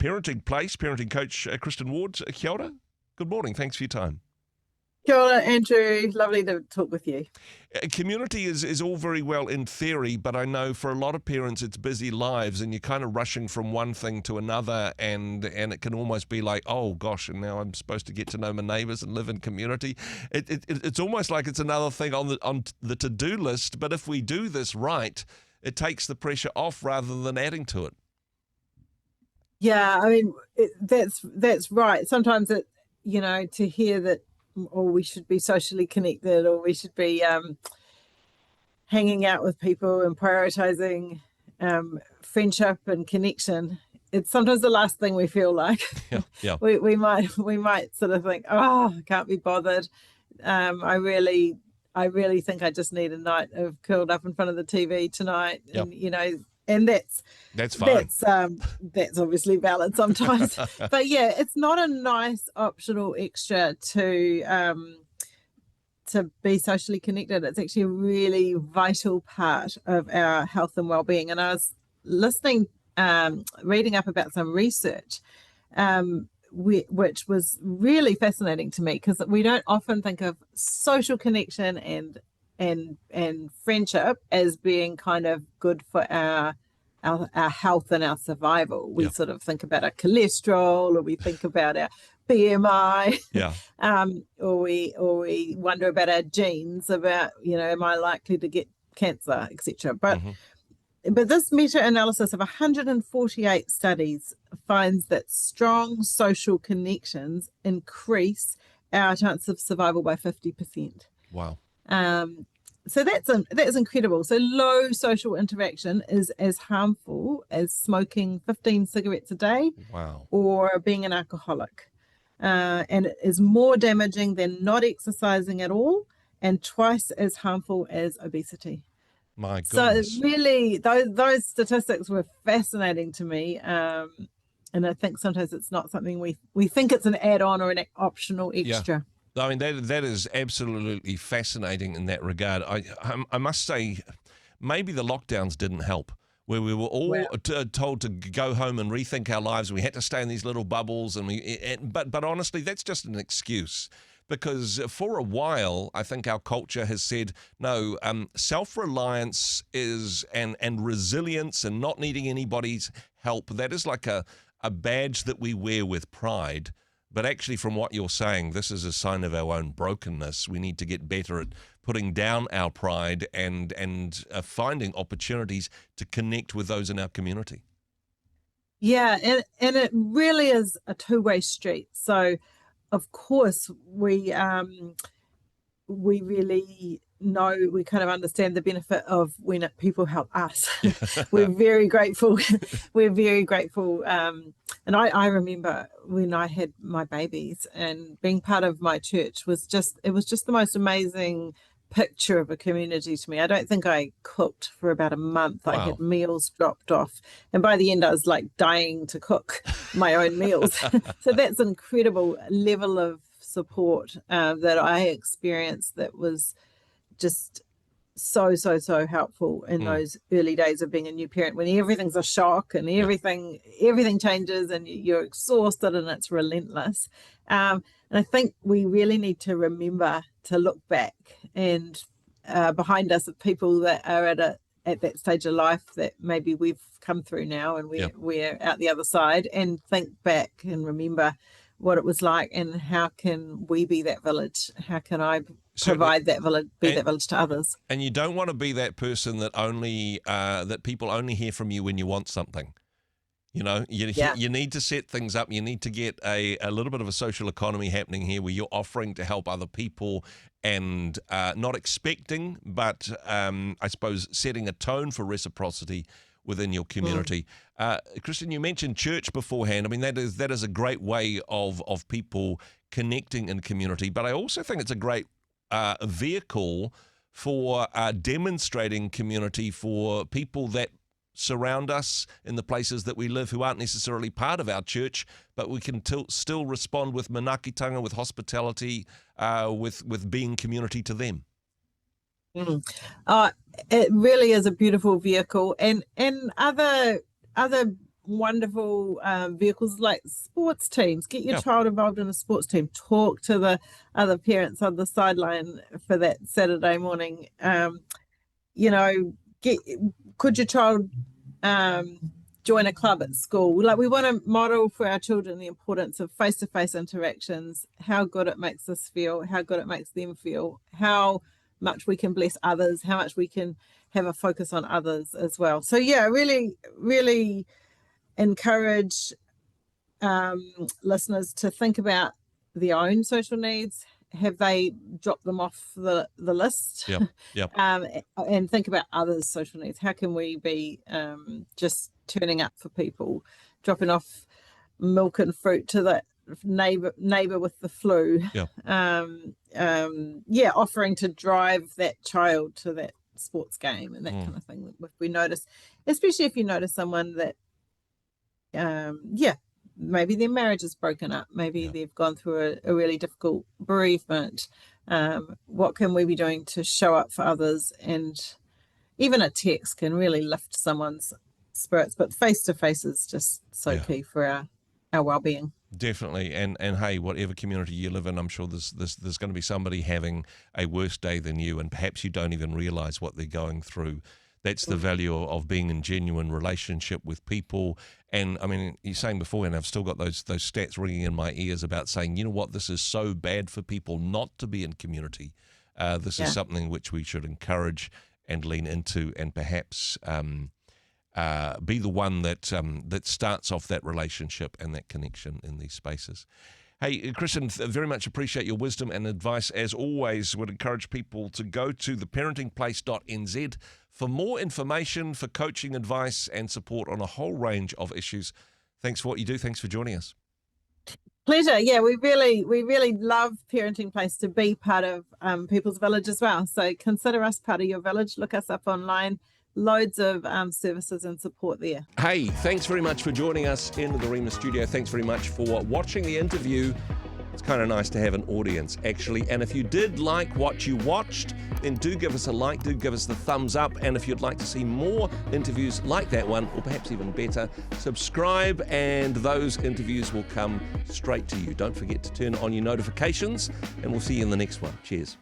Parenting Place, parenting coach Kristin Ward. Kia ora. Good morning. Thanks for your time. Kia ora, Andrew. Lovely to talk with you. Community is all very well in theory, but I know for a lot of parents it's busy lives and you're kind of rushing from one thing to another, and it can almost be like, oh gosh, and now I'm supposed to get to know my neighbours and live in community. It's almost like it's another thing on the to-do list, but if we do this right, it takes the pressure off rather than adding to it. Yeah, I mean, that's right. Sometimes to hear that, or we should be socially connected, or we should be hanging out with people and prioritizing friendship and connection. It's sometimes the last thing we feel like. Yeah. we might sort of think, oh, I can't be bothered. I really think I just need a night of curled up in front of the TV tonight. Yep. And that's fine. That's obviously valid sometimes. But yeah, it's not a nice optional extra to be socially connected. It's actually a really vital part of our health and well-being. And I was reading up about some research, which was really fascinating to me, because we don't often think of social connection and friendship as being kind of good for our health and our survival. We sort of think about our cholesterol, or we think about our BMI, or we wonder about our genes, about am I likely to get cancer, etc. But this meta-analysis of 148 studies finds that strong social connections increase our chance of survival by 50%. Wow. So that's incredible. So low social interaction is as harmful as smoking 15 cigarettes a day. Wow. Or being an alcoholic. And it is more damaging than not exercising at all, and twice as harmful as obesity. My goodness. So really, those statistics were fascinating to me. And I think sometimes it's not something we think it's an add-on or an optional extra. Yeah. I mean, that is absolutely fascinating in that regard. I must say, maybe the lockdowns didn't help, where we were all told to go home and rethink our lives. We had to stay in these little bubbles, but honestly, that's just an excuse. Because for a while, I think our culture has said, no, self-reliance is and resilience and not needing anybody's help, that is like a badge that we wear with pride. But actually, from what you're saying, this is a sign of our own brokenness. We need to get better at putting down our pride and finding opportunities to connect with those in our community. Yeah, and it really is a two-way street. So, of course, we really know, we kind of understand the benefit of when people help us. We're very grateful. We're very grateful. And I remember when I had my babies, and being part of my church was just the most amazing picture of a community to me. I don't think I cooked for about a month. Wow. I had meals dropped off, and by the end I was like dying to cook my own meals. So that's an incredible level of support that I experienced, that was just so helpful in those early days of being a new parent, when everything's a shock and everything changes and you're exhausted and it's relentless. And I think we really need to remember to look back and behind us of people that are at that stage of life that maybe we've come through now, and we're out the other side, and think back and remember what it was like, and how can we be that village? How can I provide that village, that village to others? And you don't want to be that person that that people only hear from you when you want something. You need to set things up. You need to get a little bit of a social economy happening here, where you're offering to help other people and not expecting, but I suppose setting a tone for reciprocity within your community. Kristin, you mentioned church beforehand. I mean, that is a great way of people connecting in community, but I also think it's a great vehicle for demonstrating community for people that surround us in the places that we live, who aren't necessarily part of our church, but we can still respond with manaakitanga, with hospitality, with being community to them. It really is a beautiful vehicle, and other wonderful vehicles like sports teams. Get your child involved in a sports team. Talk to the other parents on the sideline for that Saturday morning. Could your child join a club at school? Like, we want to model for our children the importance of face-to-face interactions, how good it makes us feel, how good it makes them feel, how much we can bless others, how much we can have a focus on others as well. So yeah, really, really encourage listeners to think about their own social needs. Have they dropped them off the list? Yep. And think about others' social needs. How can we be just turning up for people, dropping off milk and fruit to that neighbor with the flu? Offering to drive that child to that sports game and that kind of thing. If we notice, especially if you notice someone that maybe their marriage is broken up, maybe they've gone through a really difficult bereavement, what can we be doing to show up for others? And even a text can really lift someone's spirits, but face-to-face is just so key for our well-being. Definitely, and hey, whatever community you live in, I'm sure there's going to be somebody having a worse day than you, and perhaps you don't even realize what they're going through. That's the value of being in genuine relationship with people. And I mean, you're saying before, and I've still got those stats ringing in my ears about saying, you know what, this is so bad for people not to be in community. This is something which we should encourage and lean into, and perhaps be the one that starts off that relationship and that connection in these spaces. Hey, Kristin, very much appreciate your wisdom and advice. As always, would encourage people to go to the parentingplace.nz for more information, for coaching, advice, and support on a whole range of issues. Thanks for what you do. Thanks for joining us. Pleasure. Yeah, we really love Parenting Place to be part of People's Village as well. So consider us part of your village. Look us up online. Loads of services and support there. Hey, thanks very much for joining us in the Rhema studio. Thanks very much for watching the interview. It's kind of nice to have an audience, actually. And if you did like what you watched, then do give us a like, do give us the thumbs up. And if you'd like to see more interviews like that one, or perhaps even better, subscribe and those interviews will come straight to you. Don't forget to turn on your notifications, and we'll see you in the next one. Cheers.